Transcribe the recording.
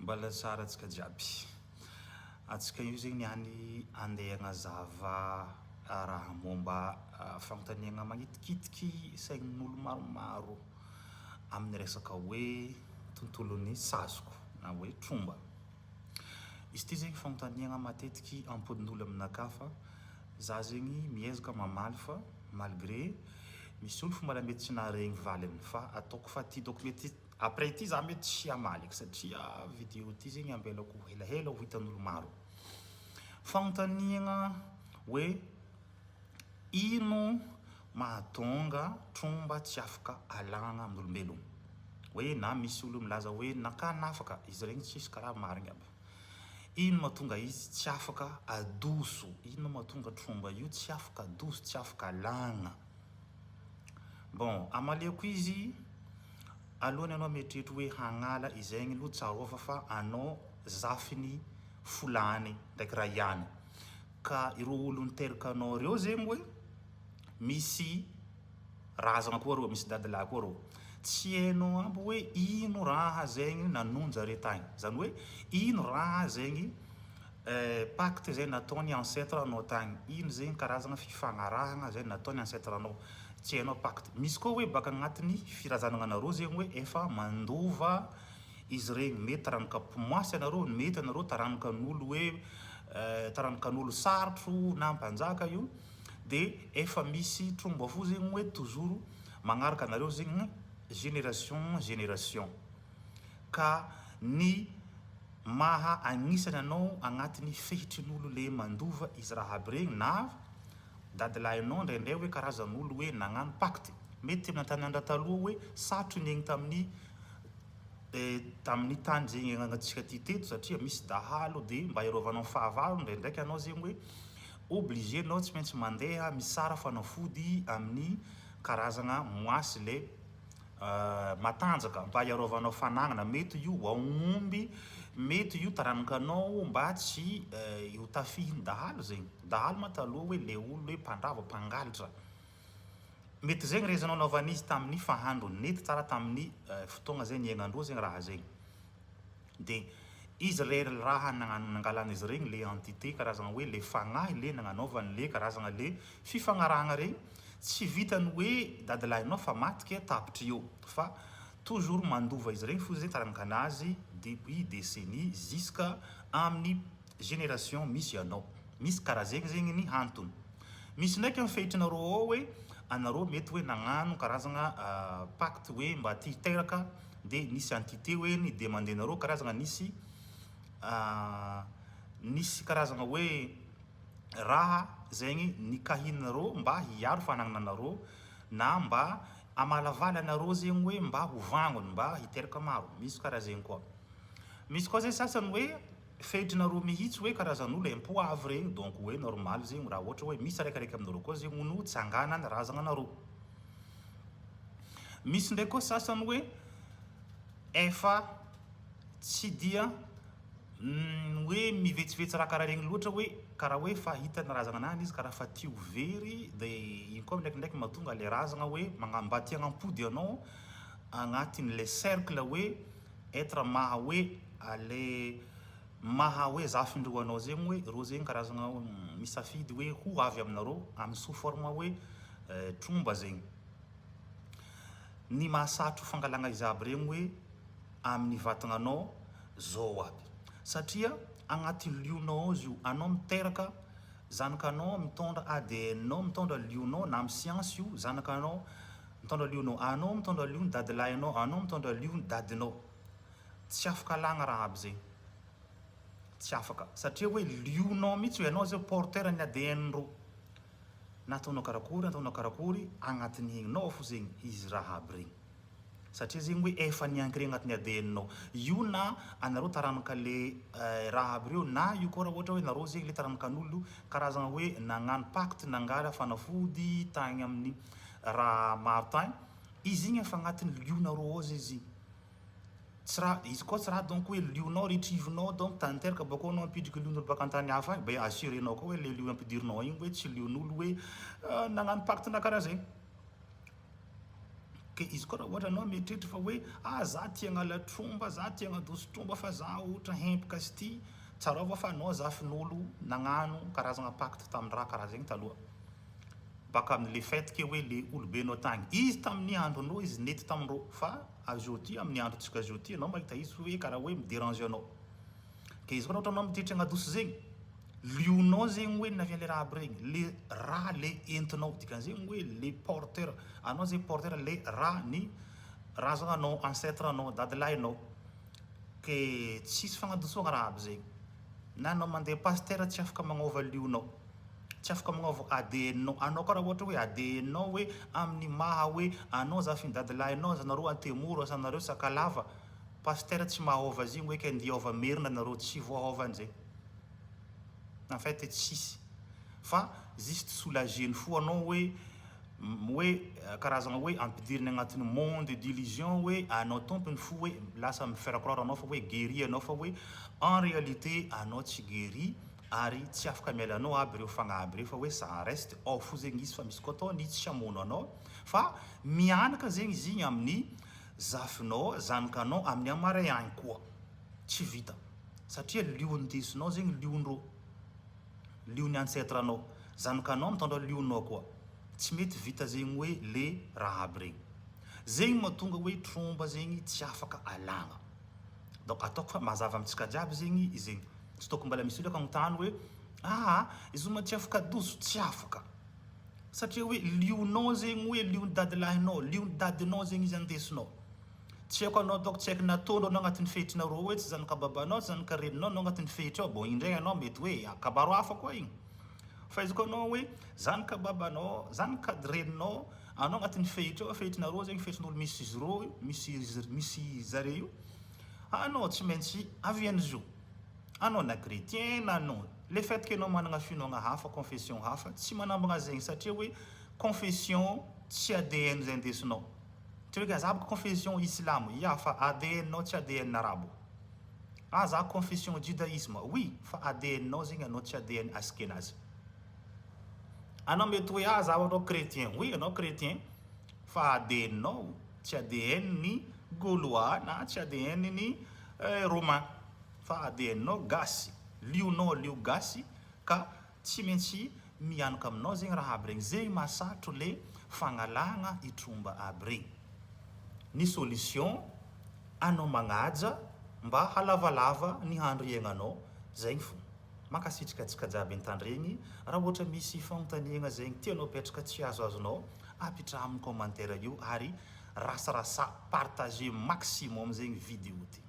Mbala tsara antsika jiaby. Antsika io zegny niany andeha hagnazava raha momba fanontaniana manitikitiky sain'olo maromaro amin'ny resaka hoe tontolon'ny sazoko na hoe tromba. Izy ty zegny fanontaniana matetiky ampodin'olo aminakahy fa za zegny miezaka mamaly fa malgré misy olo fo mbala mety tsy naharegny valiny fa ataoko fa ty donc mety après ty za mety tsy hamaly satria vidéo ty zegny ambelako helahela ho hitan'olo maro. Fanontaniana hoe ino mahatonga tromba tsy afaka alagna amin'olombelogno. Hoe na misy olo milaza hoe nakanafaka, izy regny tsisy karaha marigny aby. Ino mahatonga izy tsy afaka adoso? Ino mahatonga tromba io tsy afaka adoso, tsy afaka alagna? Bon, amaliako izy alohany anao mieritreritra hoe hagnala izegny aloha tsarofa fa anao zafiny fulany ndraiky rayany. Ka ireo olo niteraka anao reo zegny hoe misy razagna koa reo, misy dadilahy koa reo. Tsy hainao aby hoe ino raha zegny nanonjare tagny. Zany hoe ino raha zegny pacte zay nataony ancêtre anao tagny. Ino zegny karazagna fifagnarahagna zay nataony ancêtre anao. Tsy hainao pacte. Misy koa hoe baka agnatin'ny firazanana anareo zegny hoe efa mandova izy regny. Mety taranaka mpimoasy anareo, mety anareo taranaka n'olo hoe taranaka n'olo sarotro na mpanjaka io. De efa misy tromba fo zegny hoe toujours magnaraka anareo zegny génération. Ka ny maha agnisany anao agnatin'ny fehitrin'olo le mandova izy raha aby regny na dadilahy anao ndraindray hoe karazan'olo hoe nagnano pacte. Mety amin'antanandra taloha hoe satro negny tamin'ny tany zegny agnatsika ty teto satria misy dahalo de mba hiarovanao fahavalo ndraindraiky anao zegny hoe obligé anao tsy maintsy mandeha misara fanafody amin'ny karazagna moasy le matanjaka mba hiarovanao fanagnana. Mety io aomby, mety io taranaka anao mba tsy ho tafihin'ny dahalo zegny. Dahalo ma taloha hoe le olo hoe mpandrava, mpangalatra. Mety zegny rezanao naovan'izy tamin'ny fahandro nety tsara tamin'ny fotoagna zegny iainandreo zegny raha zegny. De izy le raha nangalana izy regny le entité karazagna hoe le fagnahy le nagnanaovany le karazagna le fifagnarahagna regny. Tsy vitany hoe dadilahinao fa matika tapitra eo fa toujours mandova izy regny fo zegny taranaka anazy depuis décennie jusqu'à amin'ny génération misy anao. Misy karaha zegny zegny ny antony. Misy ndraiky amin'ny fehitrinareo ao hoe anareo mety hoe nagnano karazagna pacte hoe mba ty teraka de nisy entité hoe ny demande anareo karazagna nisy karazagna hoe raha zegny nikahinareo mba hiaro fanagnanareo na mba amalavala anareo zegny hoe mba ho vagnony, mba hiteraka maro. Misy karaha zegny koa. Misy koa zegny sasany hoe fehitrinareo mihitsy hoe karazan'olo impoavy regny donc hoe normal zegny raha ohatra hoe misy araikaraiky aminareo koa zegny no tsanganany razananareo. Misy ndraiky koa sasany hoe efa tsy dia hoe mivetsivetsy raha karaha regny loatra hoe karaha hoe fa hitany razagna anany izy karaha fa tia ho very. De iny koa ndraikindraiky mahatonga le razagna hoe mba tia hanampody anao agnatin'le cercle hoe être maha hoe le maha hoe zafindreo anao zegny hoe reo zegny karazagna misafidy hoe ho avy aminareo amin'ny sous forme hoe tromba zegny. Ny mahasatro fangalagna izy aby regny hoe amin'ny vatagnanao zao aby. Satria agnatin'ny lionao izy io, anao miteraka zanakanao mitondra ADN-nao, mitondra lionao na amin'ny science io zanakanao mitondra lionao, anao mitondra liony dadilahinao, anao mitondra liony dadinao. Tsy afaka alagna raha aby zegny. Tsy afaka satria hoe lionao mihitsy hoe anao zao porteur ny ADN-reo. Nataonao karakory agnatin'ny aignao fo zegny izy raha aby regny. Satria zegny hoe efa niancré agnatin'ny ADN-nao. Io na anareo taranaka le raha aby reo na io koa raha ohatra hoe nareo zegny le taranakan'olo karazagna hoe nagnano pacte nangala fanafody tagny amin'ny raha maro tagny. Izy igny efa agnatin'ny lionareo ao zay izy. Tsy raha izy koa tsy raha donc hoe lionao retrivinao donc tanteraka bakao anao ampidriky lion'olo baka an-tany hafa agny. Be assurenao koa hoe le lion ampidirinao igny hoe tsy lion'olo hoe nagnano pacte na karaha zegny. ke izy koa raha ohatra anao mieritreritra fa hoe za tia hagnala tromba, za tia hagnadoso tromba fa za ohatra hempika azy ty, tsarova fa anao zafin'olo nagnano karazagna pacte tamin-draha karaha zegny taloha baka amin'le fait ke hoe le olobenao tagny izy tamin'ny andronao izy nety tamindreo fa aujourd'hui amin'ny androntsika aujourd'hui anao mahita izy hoe karaha hoe midérange anao ke izy koa ohatra anao mititry hagnadoso zegny lionao zegny hoe navia le raha aby regny le raha le entinao dikan'zegny hoe le porteur anao zegny porteur le raha ny raha zany anao ancêtre anao dadilahinao ke tsisy fagnadosoagna raha aby zegny na anao mandeha pasteur tsy afaka magnova lionao tsy afaka magnova ADN-nao anao koa raha ohatra hoe ADN-nao hoe amin'ny maha hoe anao zafiny dadilahinao zanareo antemoro asanareo sakalava pasteur tsy mahova zegny hoe ke andiova merina nareo tsy voahova an'zay en fait tsisy fa juste soulageny fo anao hoe karazagna hoe ampidiriny agnatin'ny monde d'illusion hoe anao tompony fo hoe lasa mifaire croire anao fa hoe guéri anao fa hoe en réalité anao tsy guéri ary tsy afaka miala anao aby reo fagna aby reo fa hoe ça reste ao fo zegny izy fa misy koa atao ny tsy hamono anao fa mianaka zegny izy igny amin'ny zafinao zanakanao amin'ny amaray agny koa tsy vita satria lion'ndesinao zegny lion'reo lion'ny ancêtre anao zanakanao mitondra lionao koa tsy mety vita zegny hoe le raha aby regny zegny mahatonga hoe tromba zegny tsy afaka alagna donc ataoko fa mazava amintsika jiaby zegny zegny tsy tokony mbala misy olo akagnotany hoe izy oma tsy afaka adoso tsy afaka satria hoe lionao zegny hoe lion dadilahinao lion dadinao zegny izy andesinao tsy haiko anao donc tsy haiko nataonao anao agnatin'ny fehitrinareo hoe tsy zanaka babanao tsy zanaka reninao anao agnatin'ny fehitra ao bon indray anao mety hoe kabaro hafa koa igny fa izy koa anao hoe zanaka babanao zanaka reninao anao agnatin'ny fehitra ao fehitrinareo zegny fehitrin'olo misy izy reo misy zare io anao tsy maintsy avian'izy io anao na chrétien na non le fait que anao managna finoagna hafa confession hafa tsy manambagna zegny satria hoe confession tsy ADN zay indesinao tsy hoe za baka confession islam ya fa ADN nao tsy ADN arabo za confession judaïsme oui fa ADN nao zegny anao tsy ADN askenazy anao mety hoe za ohatra chrétien oui anao chrétien fa ADN nao tsy ADN ny gaulois na tsy ADN ny romain fa ADN nao gasy lionao lio gasy ka tsy maintsy mianaka aminao zegny raha aby regny zegny mahasarotro le fagnalagna itromba aby regny ny solution anao magnaja mba halavalava ny handro iaignanao zegny fo mankasitrika atsika jiaby an-tandregny raha ohatra misy fanontaniagna zegny tianao petraka tsy azoazonao apitraha amin'ny commentaire io ary rasarasa partager maximum zegny vidéo ty